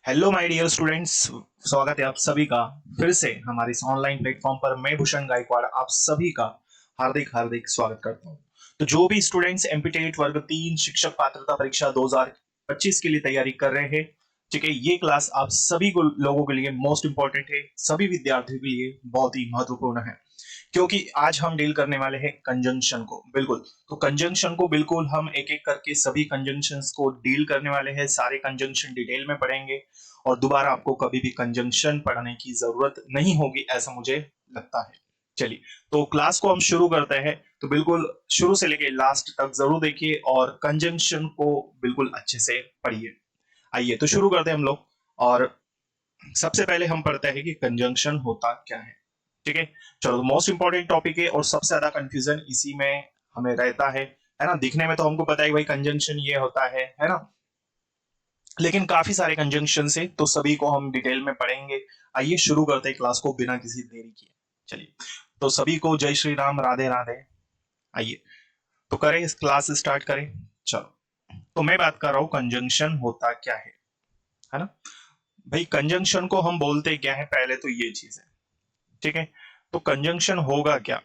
Hello my dear students, स्वागत है आप सभी का फिर से हमारे इस ऑनलाइन प्लेटफॉर्म पर। मैं भूषण गायकवाड़ आप सभी का हार्दिक हार्दिक स्वागत करता हूं। तो जो भी स्टूडेंट्स एमपीटेट वर्ग 3 शिक्षक पात्रता परीक्षा 2025 के लिए तैयारी कर रहे हैं, ठीक है, ये क्लास आप सभी को लोगों के लिए मोस्ट इंपॉर्टेंट है, सभी विद्यार्थियों के लिए बहुत ही महत्वपूर्ण है, क्योंकि आज हम डील करने वाले हैं कंजंक्शन को। बिल्कुल, तो कंजंक्शन को बिल्कुल हम एक एक करके सभी कंजंक्शंस को डील करने वाले हैं, सारे कंजंक्शन डिटेल में पढ़ेंगे और दोबारा आपको कभी भी कंजंक्शन पढ़ने की जरूरत नहीं होगी, ऐसा मुझे लगता है। चलिए, तो क्लास को हम शुरू करते हैं। तो बिल्कुल शुरू से लेके लास्ट तक जरूर देखिए और कंजंक्शन को बिल्कुल अच्छे से पढ़िए। आइए तो शुरू करते हैं हम लोग। और सबसे पहले हम पढ़ते हैं कि कंजंक्शन होता क्या है। ठीक है, चलो, मोस्ट इंपॉर्टेंट टॉपिक है और सबसे ज्यादा कंफ्यूजन इसी में हमें रहता है ना। दिखने में तो हमको पता है भाई कंजंक्शन ये होता है ना, लेकिन काफी सारे कंजंक्शन है, तो सभी को हम डिटेल में पढ़ेंगे। आइए शुरू करते हैं क्लास को बिना किसी देरी किए। चलिए, तो सभी को जय श्री राम, राधे राधे। आइए तो करें, इस क्लास स्टार्ट करें। चलो, तो मैं बात कर रहा हूं कंजंक्शन होता क्या है ना। भाई कंजंक्शन को हम बोलते क्या है, पहले तो ये चीज है। ठीक है, तो कंजंक्शन होगा क्या,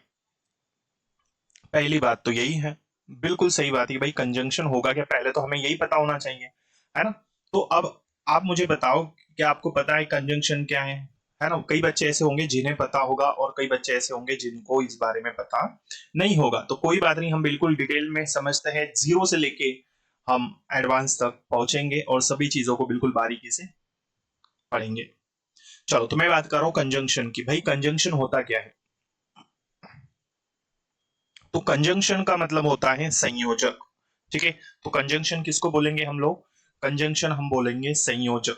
पहली बात तो यही है। बिल्कुल सही बात है भाई, कंजंक्शन होगा क्या, पहले तो हमें यही पता होना चाहिए, है ना। तो अब आप मुझे बताओ, क्या आपको पता है कंजंक्शन क्या है ना। कई बच्चे ऐसे होंगे जिन्हें पता होगा और कई बच्चे ऐसे होंगे जिनको इस बारे में पता नहीं होगा। तो कोई बात नहीं, हम बिल्कुल डिटेल में समझते हैं, जीरो से लेके हम एडवांस तक पहुंचेंगे और सभी चीजों को बिल्कुल बारीकी से पढ़ेंगे। चलो, तो मैं बात कर रहा हूँ कंजंक्शन की। भाई कंजंक्शन होता क्या है, तो कंजंक्शन का मतलब होता है संयोजक। ठीक है, तो कंजंक्शन किसको बोलेंगे हम लोग, कंजंक्शन हम बोलेंगे संयोजक।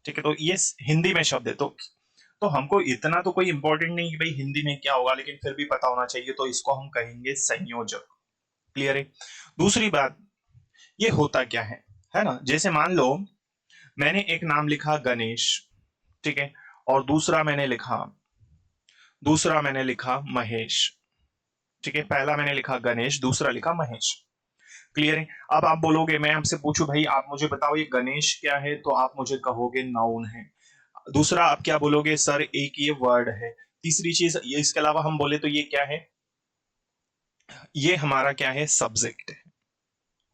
ठीक है, तो ये हिंदी में शब्द है। तो हमको इतना तो कोई इंपॉर्टेंट नहीं कि भाई हिंदी में क्या होगा, लेकिन फिर भी पता होना चाहिए, तो इसको हम कहेंगे संयोजक। क्लियर है। दूसरी बात, ये होता क्या है ना। जैसे मान लो मैंने एक नाम लिखा गणेश, ठीक है, और दूसरा मैंने लिखा महेश। ठीक है, पहला मैंने लिखा गणेश, दूसरा लिखा महेश। क्लियर है। अब आप बोलोगे, मैं आपसे पूछूं भाई आप मुझे बताओ ये गणेश क्या है, तो आप मुझे कहोगे नाउन है। दूसरा आप क्या बोलोगे, सर एक ये वर्ड है। तीसरी चीज ये, इसके अलावा हम बोले तो ये क्या है, ये हमारा क्या है, सब्जेक्ट है।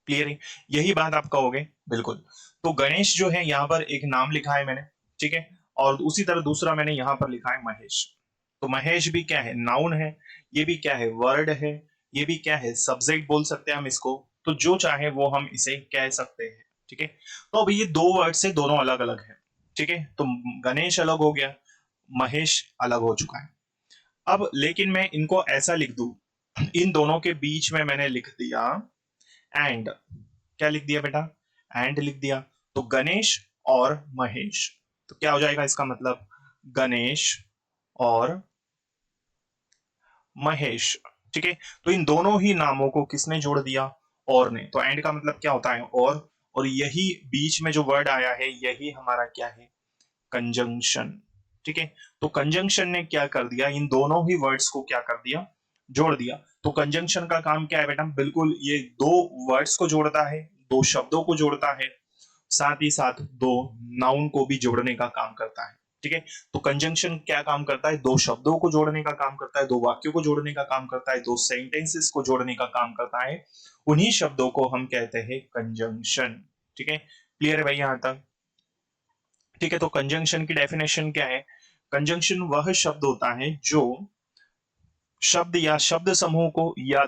क्लियर है, यही बात आप कहोगे। बिल्कुल, तो गणेश जो है यहाँ पर एक नाम लिखा है मैंने, ठीक है, और उसी तरह दूसरा मैंने यहाँ पर लिखा है महेश। तो महेश भी क्या है, नाउन है। ये भी क्या है, वर्ड है। ये भी क्या है, सब्जेक्ट बोल सकते हैं हम इसको। तो जो चाहे वो हम इसे कह सकते हैं। ठीक है, तो अब ये दो वर्ड से दोनों अलग अलग है। ठीक है, तो गणेश अलग हो गया, महेश अलग हो चुका है। अब लेकिन मैं इनको ऐसा लिख दूं, इन दोनों के बीच में मैंने लिख दिया एंड। क्या लिख दिया बेटा, एंड लिख दिया। तो गणेश और महेश, तो क्या हो जाएगा इसका मतलब, गणेश और महेश। ठीक है, तो इन दोनों ही नामों को किसने जोड़ दिया, और ने। तो एंड का मतलब क्या होता है, और यही बीच में जो वर्ड आया है यही हमारा क्या है, कंजंक्शन। ठीक है, तो कंजंक्शन ने क्या कर दिया, इन दोनों ही वर्ड्स को क्या कर दिया, जोड़ दिया। तो कंजंक्शन का काम क्या है बेटा, बिल्कुल ये दो वर्ड्स को जोड़ता है, दो शब्दों को जोड़ता है, साथ ही साथ दो नाउन को भी जोड़ने का काम करता है। ठीक है, तो कंजंक्शन क्या काम करता है, दो शब्दों को जोड़ने का काम करता है, दो वाक्यों को जोड़ने का काम करता है, दो सेंटेंसेस को जोड़ने का काम करता है। उन्हीं शब्दों को हम कहते हैं कंजंक्शन। ठीक है, क्लियर है भाई यहां तक। ठीक है, तो कंजंक्शन की डेफिनेशन क्या है, कंजंक्शन वह शब्द होता है जो शब्द या शब्द समूह को या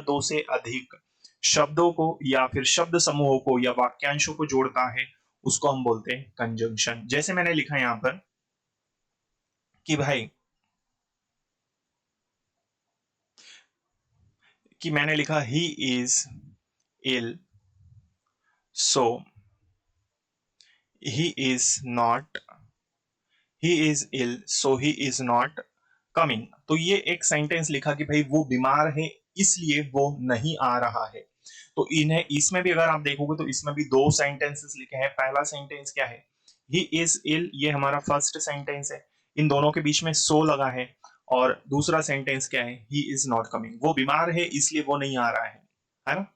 दो से अधिक शब्दों को या फिर शब्द समूहों को या वाक्यांशों को जोड़ता है, उसको हम बोलते हैं कंजंक्शन। जैसे मैंने लिखा यहां पर कि भाई, कि मैंने लिखा he is ill, so he is not, he is ill so he is not coming. तो ये एक सेंटेंस लिखा कि भाई वो बीमार है इसलिए वो नहीं आ रहा है। तो इन्हें इसमें भी अगर आप देखोगे तो इसमें भी दो सेंटेंसेस लिखे हैं। पहला सेंटेंस क्या है, ही इज इल, ये हमारा फर्स्ट सेंटेंस है, इन दोनों के बीच में सो लगा है। और दूसरा सेंटेंस क्या है, ही इज नॉट कमिंग, वो बीमार है इसलिए वो नहीं आ रहा है ना।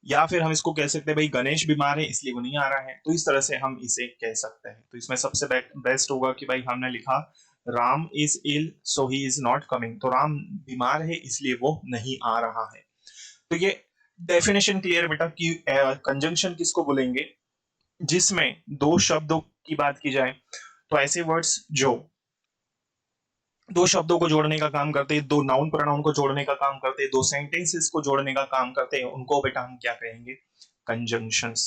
या फिर हम इसको कह सकते हैं भाई गणेश बीमार है इसलिए वो नहीं आ रहा है, तो इस तरह से हम इसे कह सकते हैं। तो इसमें सबसे बेस्ट होगा कि भाई हमने लिखा Ram is ill so he is not coming, तो राम बीमार है इसलिए वो नहीं आ रहा है। तो ये डेफिनेशन क्लियर बेटा कि कंजंक्शन किसको बोलेंगे, जिसमें दो शब्दों की बात की जाए, तो ऐसे वर्ड्स जो दो शब्दों को जोड़ने का काम करते हैं, दो नाउन प्रोनाउन को जोड़ने का काम करते हैं, दो सेंटेंसेस को जोड़ने का काम करते हैं, उनको बेटा हम क्या कहेंगे, कंजंक्शंस।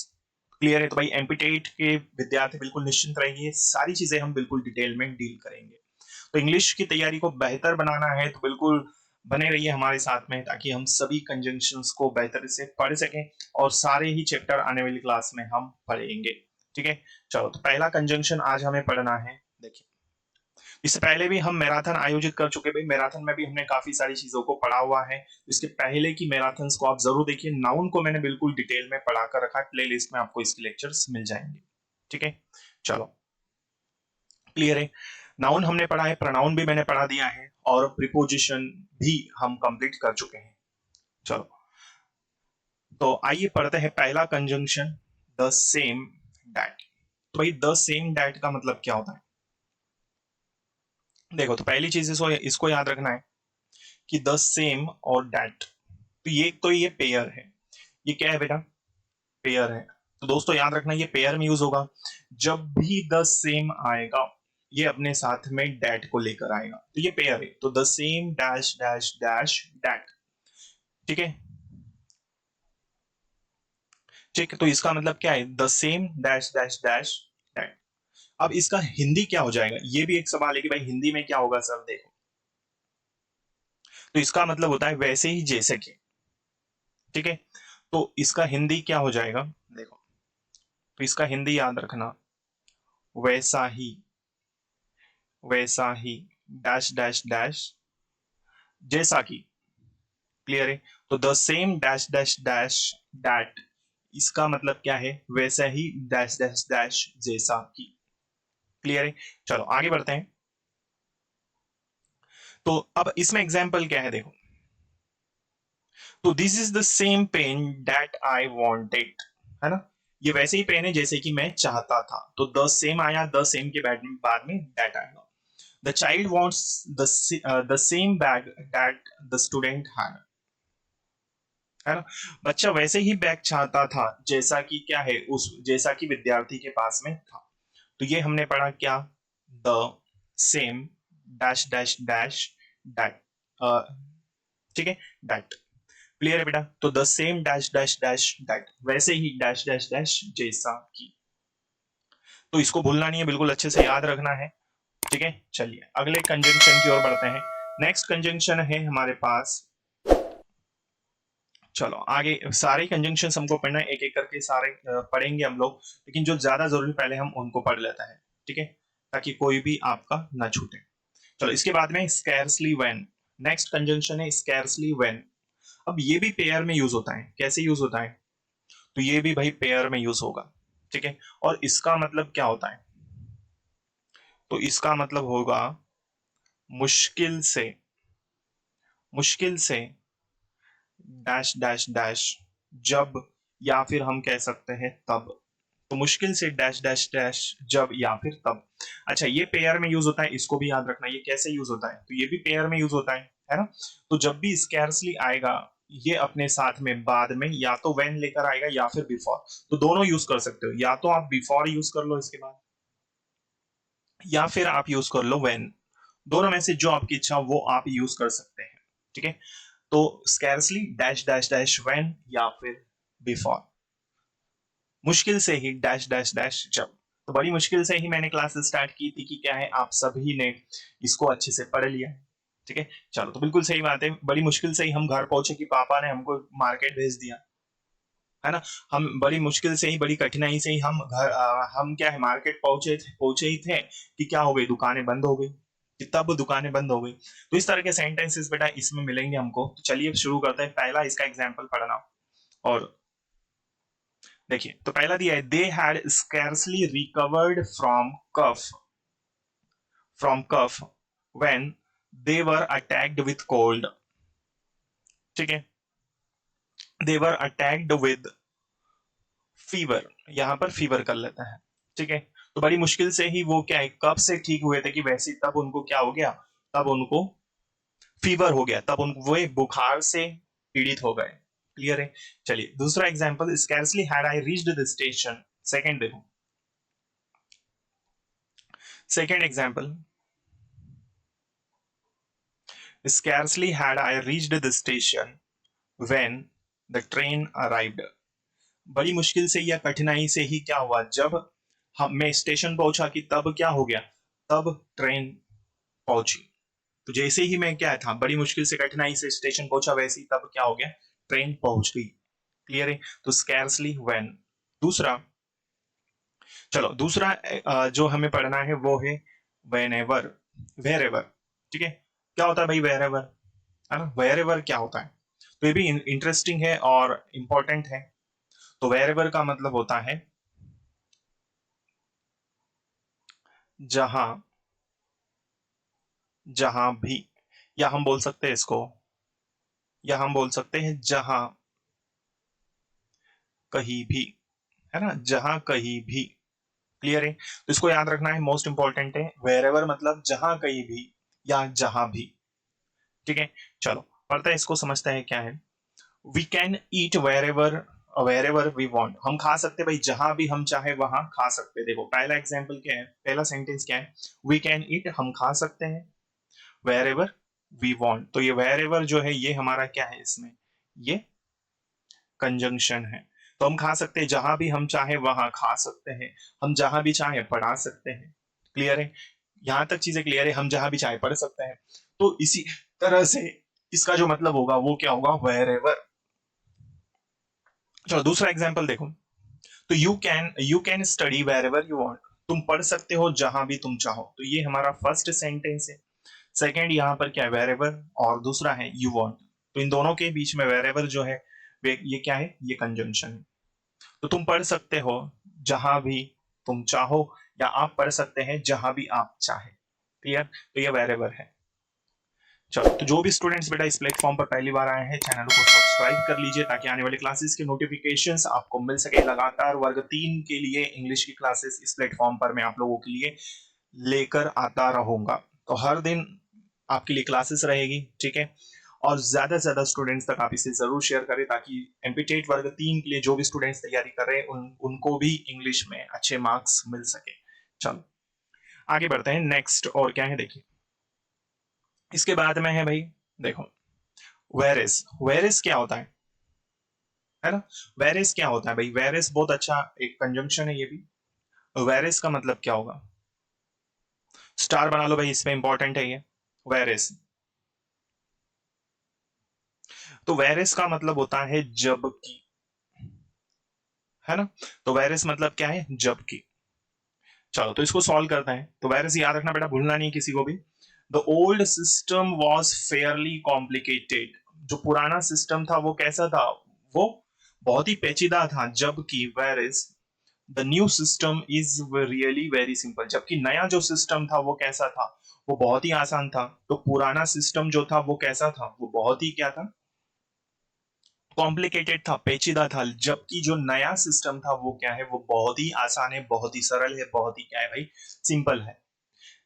क्लियर है? तो भाई एमपीटेट के विद्यार्थी बिल्कुल निश्चिंत रहिए, सारी चीजें हम बिल्कुल डिटेल में डील करेंगे। तो इंग्लिश की तैयारी को बेहतर बनाना है तो बिल्कुल बने रहिए हमारे साथ में, ताकि हम सभी कंजंक्शंस को बेहतर से पढ़ सकें, और सारे ही चैप्टर आने वाली क्लास में हम पढ़ेंगे। ठीक है, चलो तो पहला कंजंक्शन आज हमें पढ़ना है। देखिए, इससे पहले भी हम मैराथन आयोजित कर चुके, भाई मैराथन में भी हमने काफी सारी चीजों को पढ़ा हुआ है। इसके पहले की मैराथन्स को आप जरूर देखिए, नाउन को मैंने बिल्कुल डिटेल में पढ़ा कर रखा है, प्लेलिस्ट में आपको इसके लेक्चर्स मिल जाएंगे। ठीक है, चलो क्लियर है? नाउन हमने पढ़ा है, प्रोनाउन भी मैंने पढ़ा दिया है, और प्रीपोजिशन भी हम कंप्लीट कर चुके हैं। चलो तो आइए पढ़ते हैं पहला कंजंक्शन, द सेम दैट। तो भाई द सेम दैट का मतलब क्या होता है? देखो, तो पहली चीज इसको याद रखना है कि द सेम और दैट, तो ये पेयर है। ये क्या है बेटा? पेयर है। तो दोस्तों याद रखना, ये पेयर में यूज होगा। जब भी द सेम आएगा, ये अपने साथ में डैट को लेकर आएगा, तो ये पेयर है। तो the same dash dash dash that. ठीक है, ठीक है, तो इसका मतलब क्या है? The same dash dash dash that. अब इसका हिंदी क्या हो जाएगा, ये भी एक सवाल है कि भाई हिंदी में क्या होगा सर। देखो, तो इसका मतलब होता है वैसे ही जैसे कि। ठीक है, तो इसका हिंदी क्या हो जाएगा? देखो, तो इसका हिंदी याद रखना, वैसा ही, वैसा ही डैश डैश डैश जैसा कि। क्लियर है? तो the same dash dash dash that, इसका मतलब क्या है? वैसा ही डैश डैश डैश जैसा कि। क्लियर है? चलो आगे बढ़ते हैं। तो अब इसमें एग्जाम्पल क्या है, देखो, तो this is the same pen that I wanted, है ना? ये वैसे ही पेन है जैसे कि मैं चाहता था, तो द सेम आया, द सेम के बाद में दैट आएगा। The child wants the same bag that the student had, है ना? बच्चा वैसे ही बैग चाहता था जैसा कि क्या है, उस जैसा कि विद्यार्थी के पास में था। तो ये हमने पढ़ा क्या? The same dash dash dash that. ठीक है, दैट। क्लियर है बेटा? तो the same dash dash dash that, वैसे ही डैश डैश डैश जैसा कि। तो इसको भूलना नहीं है, बिल्कुल अच्छे से याद रखना है। ठीक है, चलिए अगले कंजंक्शन की ओर बढ़ते हैं। नेक्स्ट कंजंक्शन है हमारे पास, चलो आगे सारे कंजंक्शन हमको पढ़ना है, एक एक करके सारे पढ़ेंगे हम लोग, लेकिन जो ज्यादा जरूरी पहले हम उनको पढ़ लेते हैं। ठीक है, ताकि कोई भी आपका ना छूटे। चलो इसके बाद में स्कैर्सली व्हेन, नेक्स्ट कंजंक्शन है स्कैर्सली व्हेन। अब ये भी पेयर में यूज होता है। कैसे यूज होता है? तो ये भी भाई पेयर में यूज होगा। ठीक है, और इसका मतलब क्या होता है? तो इसका मतलब होगा मुश्किल से, मुश्किल से डैश डैश डैश जब, या फिर हम कह सकते हैं तब। तो मुश्किल से डैश डैश डैश जब या फिर तब। अच्छा, ये पेयर में यूज होता है, इसको भी याद रखना। ये कैसे यूज होता है? तो ये भी पेयर में यूज होता है ना? तो जब भी स्कैर्सली आएगा, ये अपने साथ में बाद में या तो व्हेन लेकर आएगा या फिर बिफोर। तो दोनों यूज कर सकते हो, या तो आप बिफोर यूज कर लो इसके बाद, या फिर आप यूज कर लो व्हेन। दोनों में से जो आपकी इच्छा हो वो आप यूज कर सकते हैं। ठीक है, तो scarcely dash dash dash when या फिर बिफोर। मुश्किल से ही डैश डैश डैश जब। तो बड़ी मुश्किल से ही मैंने क्लास स्टार्ट की थी कि क्या है, आप सभी ने इसको अच्छे से पढ़ लिया। ठीक है, चलो तो बिल्कुल सही बात है, बड़ी मुश्किल से ही हम घर पहुंचे कि पापा ने हमको मार्केट भेज दिया, है ना? हम बड़ी मुश्किल से ही, बड़ी कठिनाई से ही हम हम क्या है मार्केट पहुंचे ही थे कि क्या हो गई, दुकानें बंद हो गई, कि तब दुकानें बंद हो गई। तो इस तरह के सेंटेंसेस बेटा इसमें मिलेंगे हमको। तो चलिए शुरू करते हैं, पहला इसका एग्जाम्पल पढ़ना। और देखिए, तो पहला दिया है, they had scarcely recovered from cough when they were attacked with cold. ठीक है, they were attacked with fever, यहाँ पर फीवर कर लेता है, ठीक है। तो बड़ी मुश्किल से ही वो क्या है, कब से ठीक हुए थे कि वैसे तब उनको क्या हो गया, तब उनको फीवर हो गया, तब उनको वो एक बुखार से पीड़ित हो गए। क्लियर है। चलिए दूसरा example, scarcely had I reached the station. Second देखो, second example, scarcely had I reached the station when the train arrived. बड़ी मुश्किल से या कठिनाई से ही क्या हुआ, जब हम मैं स्टेशन पहुंचा कि तब क्या हो गया, तब ट्रेन पहुंची। तो जैसे ही मैं क्या था, बड़ी मुश्किल से कठिनाई से स्टेशन पहुंचा, वैसे ही तब क्या हो गया, ट्रेन पहुंच गई। क्लियर है। तो स्कैर्सली व्हेन। दूसरा, चलो दूसरा जो हमें पढ़ना है वो है वेन एवर, वेर एवर। ठीक है, क्या होता है भाई वेर एवर, है ना, वेर एवर क्या होता है, तो ये भी इंटरेस्टिंग है और इंपॉर्टेंट है। तो वेर एवर का मतलब होता है जहां, जहां भी, या हम बोल सकते हैं इसको, या हम बोल सकते हैं जहां कहीं भी, है ना, जहां कहीं भी। क्लियर है। तो इसको याद रखना है, मोस्ट इंपॉर्टेंट है, वेर एवर मतलब जहां कहीं भी या जहां भी। ठीक है, चलो पढ़ते हैं इसको, समझते हैं क्या है। We can eat wherever, wherever we want. हम खा सकते हैं भाई जहां भी हम चाहे वहां खा सकते हैं। देखो पहला एग्जाम्पल क्या है, पहला सेंटेंस क्या है, वी कैन ईट, हम खा सकते हैं, वेर एवर वी वॉन्ट। तो ये वेर एवर जो है ये हमारा क्या है, इसमें ये कंजंक्शन है। तो हम खा सकते हैं जहां भी हम चाहे वहां खा सकते हैं, हम जहां भी चाहे पढ़ा सकते हैं। क्लियर है, यहां तक चीजें क्लियर है, हम जहां भी चाहे पढ़ सकते हैं। तो इसी तरह से इसका जो मतलब होगा वो क्या होगा, वेर एवर। चलो दूसरा एग्जाम्पल देखो, तो you can study wherever you want, तुम पढ़ सकते हो जहां भी तुम चाहो। तो ये हमारा फर्स्ट सेंटेंस है। सेकेंड यहाँ पर क्या है, वेर एवर, और दूसरा है यू वॉन्ट। तो इन दोनों के बीच में वेर एवर जो है ये क्या है, ये कंजंक्शन है। तो तुम पढ़ सकते हो जहां भी तुम चाहो, या आप पढ़ सकते हैं जहां भी आप चाहे। क्लियर, तो ये वेर एवर है। चलो, तो जो भी स्टूडेंट्स बेटा इस प्लेटफॉर्म पर पहली बार आए हैं, चैनल को सब्सक्राइब कर लीजिए ताकि आने वाली क्लासेस के नोटिफिकेशंस आपको मिल सके। लगातार वर्ग 3 के लिए इंग्लिश की क्लासेस इस प्लेटफॉर्म पर मैं आप लोगों के लिए लेकर आता रहूंगा। तो हर दिन आपके लिए क्लासेस रहेगी, ठीक है। और ज्यादा से ज्यादा स्टूडेंट्स तक आप इसे जरूर शेयर करें ताकि एमपीटेट वर्ग 3 के लिए जो भी स्टूडेंट्स तैयारी कर रहे हैं उनको भी इंग्लिश में अच्छे मार्क्स मिल सके। चलो आगे बढ़ते हैं, नेक्स्ट और क्या है देखिए, इसके बाद में है भाई, देखो वेर इज क्या होता है ना, वेर इज क्या होता है भाई, वेर इज बहुत अच्छा एक कंजंक्शन है ये भी। वेर इज का मतलब क्या होगा, स्टार बना लो भाई, इसमें इंपॉर्टेंट है ये, वेर इज। तो वेर इज का मतलब होता है जबकि, है ना। तो वेर इज मतलब क्या है, जबकि। चलो तो इसको सॉल्व करते हैं। तो वेर इज याद रखना बेटा, भूलना नहीं किसी को भी। The old system was Fairlie complicated, जो पुराना सिस्टम था वो कैसा था, वो बहुत ही पेचीदा था। जबकि whereas the new system is really very simple, जबकि नया जो सिस्टम था वो कैसा था, वो बहुत ही आसान था। तो पुराना सिस्टम जो था वो कैसा था, वो बहुत ही क्या था, कॉम्प्लिकेटेड था, पेचीदा था। जबकि जो नया सिस्टम था वो क्या है, वो बहुत ही आसान है, बहुत ही सरल है, बहुत ही क्या है भाई, सिंपल है।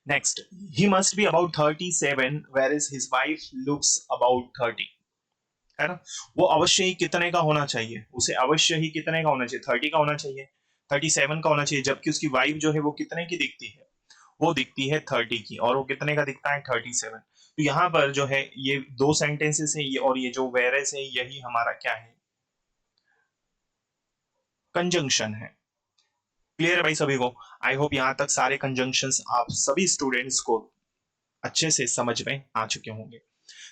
Next, he must be about 37 whereas his wife looks about 30, है ना। वो अवश्य ही कितने का होना चाहिए, उसे अवश्य ही कितने का होना चाहिए, 30 का होना चाहिए, 37 का होना चाहिए। जबकि उसकी वाइफ जो है वो कितने की दिखती है, वो दिखती है 30 की, और वो कितने का दिखता है, 37। तो यहाँ पर जो है ये दो सेंटेंसेस है, ये और ये जो वेरस है यही हमारा क्या है, कंजंक्शन है। क्लियर है भाई सभी को। आई होप यहाँ तक सारे कंजंक्शंस आप सभी स्टूडेंट्स को अच्छे से समझ में आ चुके होंगे।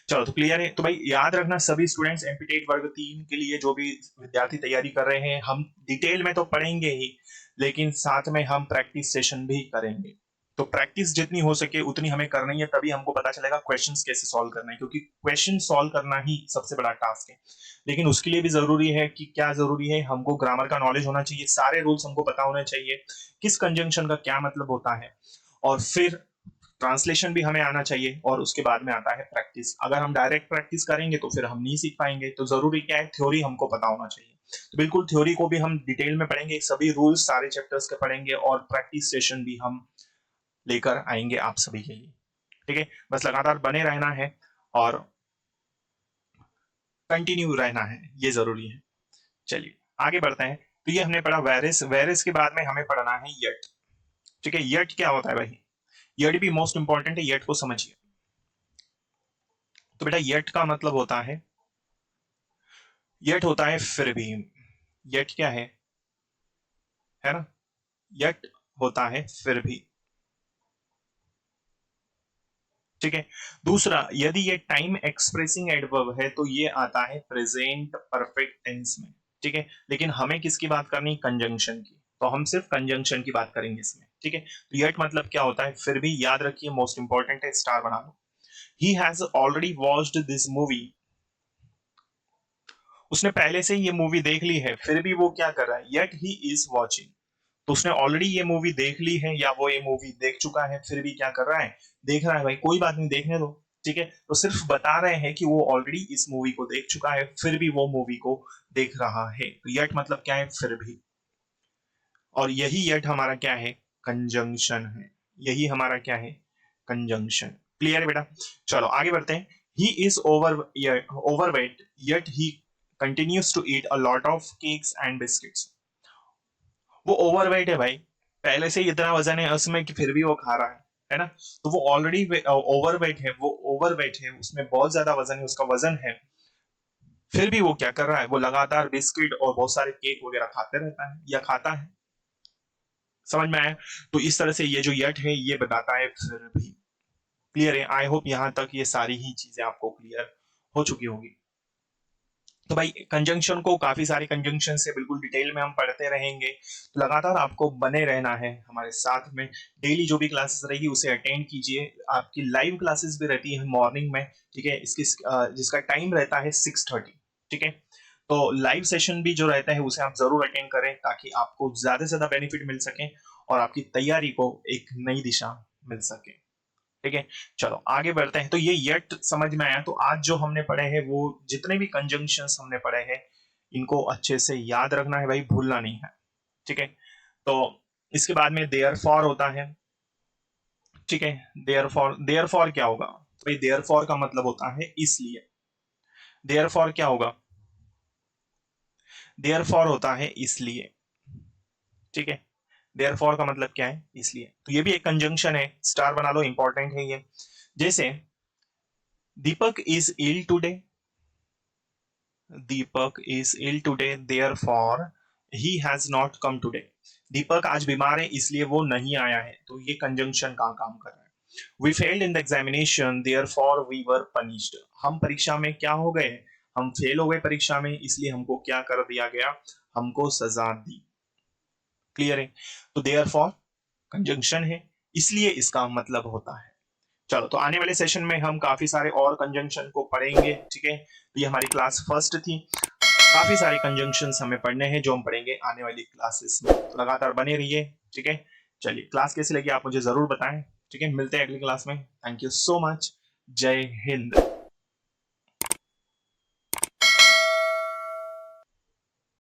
चलो तो क्लियर है। तो भाई याद रखना सभी स्टूडेंट्स, एमपीटेट वर्ग 3 के लिए जो भी विद्यार्थी तैयारी कर रहे हैं, हम डिटेल में तो पढ़ेंगे ही, लेकिन साथ में हम प्रैक्टिस सेशन भी करेंगे। तो प्रैक्टिस जितनी हो सके उतनी हमें करनी है, तभी हमको पता चलेगा क्वेश्चंस कैसे सॉल्व करना है, क्योंकि क्वेश्चन सॉल्व करना ही सबसे बड़ा टास्क है। लेकिन उसके लिए भी जरूरी है कि क्या जरूरी है, हमको ग्रामर का नॉलेज होना चाहिए, सारे रूल्स हमको पता होने चाहिए, किस कंजंक्शन का क्या मतलब होता है, और फिर ट्रांसलेशन भी हमें आना चाहिए, और उसके बाद में आता है प्रैक्टिस। अगर हम डायरेक्ट प्रैक्टिस करेंगे तो फिर हम नहीं सीख पाएंगे। तो जरूरी क्या है, थ्योरी हमको पता होना चाहिए। तो बिल्कुल थ्योरी को भी हम डिटेल में पढ़ेंगे, सभी रूल्स सारे चैप्टर्स के पढ़ेंगे और प्रैक्टिस सेशन भी हम लेकर आएंगे आप सभी के लिए। ठीक है, बस लगातार बने रहना है और कंटिन्यू रहना है, ये जरूरी है। चलिए आगे बढ़ते हैं। तो ये हमने पढ़ा वेरिस, वेरिस के बाद में हमें पढ़ना है यट। ठीक है, यट क्या होता है भाई, यट भी मोस्ट इंपॉर्टेंट है, यट को समझिए। तो बेटा यट का मतलब होता है, यट होता है फिर भी, यट क्या है ना, यट होता है फिर भी। ठीक है, दूसरा यदि ये टाइम एक्सप्रेसिंग एडवर्ब है तो ये आता है प्रेजेंट परफेक्ट टेंस में। ठीक है, लेकिन हमें किसकी बात करनी, कंजंक्शन की, तो हम सिर्फ कंजंक्शन की बात करेंगे इसमें। ठीक है, तो यट मतलब क्या होता है, फिर भी, याद रखिए मोस्ट इंपॉर्टेंट है, स्टार बना लो। He has already watched this movie, उसने पहले से ये मूवी देख ली है, फिर भी वो क्या कर रहा है, येट ही इज वॉचिंग। तो उसने ऑलरेडी ये मूवी देख ली है या वो ये मूवी देख चुका है, फिर भी क्या कर रहा है, देख रहा है। भाई कोई बात नहीं, देखने दो। ठीक है, तो सिर्फ बता रहे हैं कि वो ऑलरेडी इस मूवी को देख चुका है, फिर भी वो मूवी को देख रहा है। तो येट मतलब क्या है, फिर भी, और यही येट हमारा क्या है, कंजंक्शन है। यही हमारा क्या है, कंजंक्शन। क्लियर है बेटा, चलो आगे बढ़ते हैं। He is overweight yet he continues to eat a lot of cakes and biscuits. वो ओवरवेट है भाई, पहले से ही इतना वजन है उसमें कि फिर भी वो खा रहा है ना। तो वो ऑलरेडी ओवरवेट है, वो ओवरवेट है, उसमें बहुत ज्यादा वजन है, उसका वजन है, फिर भी वो क्या कर रहा है, वो लगातार बिस्किट और बहुत सारे केक वगैरह खाते रहता है या खाता है। समझ में आया, तो इस तरह से ये जो यट है ये बताता है फिर भी। क्लियर है, आई होप यहां तक ये सारी ही चीजें आपको क्लियर हो चुकी होगी। तो भाई कंजंक्शन को, काफी सारे कंजंक्शन से बिल्कुल डिटेल में हम पढ़ते रहेंगे, तो लगातार आपको बने रहना है हमारे साथ में। डेली जो भी क्लासेस रहेगी उसे अटेंड कीजिए, आपकी लाइव क्लासेस भी रहती है मॉर्निंग में। ठीक है, इसकी जिसका टाइम रहता है 6:30। ठीक है, तो लाइव सेशन भी जो रहता है उसे आप जरूर अटेंड करें ताकि आपको ज्यादा से ज्यादा बेनिफिट मिल सके और आपकी तैयारी को एक नई दिशा मिल सके। ठीक है, चलो आगे बढ़ते हैं। तो ये यट समझ में आया, तो आज जो हमने पढ़े हैं वो जितने भी कंजंक्शंस हमने पढ़े हैं इनको अच्छे से याद रखना है भाई, भूलना नहीं है। ठीक है, तो इसके बाद में देयर फॉर होता है। ठीक है, देयर फॉर, देयर फॉर क्या होगा भाई, देयर फॉर का मतलब होता है इसलिए। देयर फॉर क्या होगा, देयर फॉर होता है इसलिए। ठीक है, देयर फॉर का मतलब क्या है, इसलिए। तो ये भी एक कंजंक्शन है, स्टार बना लो, इंपॉर्टेंट है ये। जैसे Deepak is ill today, Deepak is ill today therefore he has not come today. Deepak आज बीमार है इसलिए वो नहीं आया है, तो ये कंजंक्शन का काम कर रहा है। We failed in the examination therefore we were punished, हम परीक्षा में क्या हो गए, हम फेल हो गए परीक्षा में, इसलिए हमको क्या कर दिया गया, हमको सजा दी। क्लियर है, तो देयरफॉर कंजंक्शन है, इसलिए इसका मतलब होता है। चलो, तो आने वाले सेशन में हम काफी सारे और कंजंक्शन को पढ़ेंगे। ठीक है, तो ये हमारी क्लास फर्स्ट थी, काफी सारे कंजंक्शंस हमें पढ़ने हैं जो हम पढ़ेंगे आने वाली क्लासेस में, तो लगातार बने रहिए। ठीक है, चलिए क्लास कैसी लगी आप मुझे जरूर बताएं। ठीक है, मिलते हैं अगली क्लास में। थैंक यू सो मच, जय हिंद।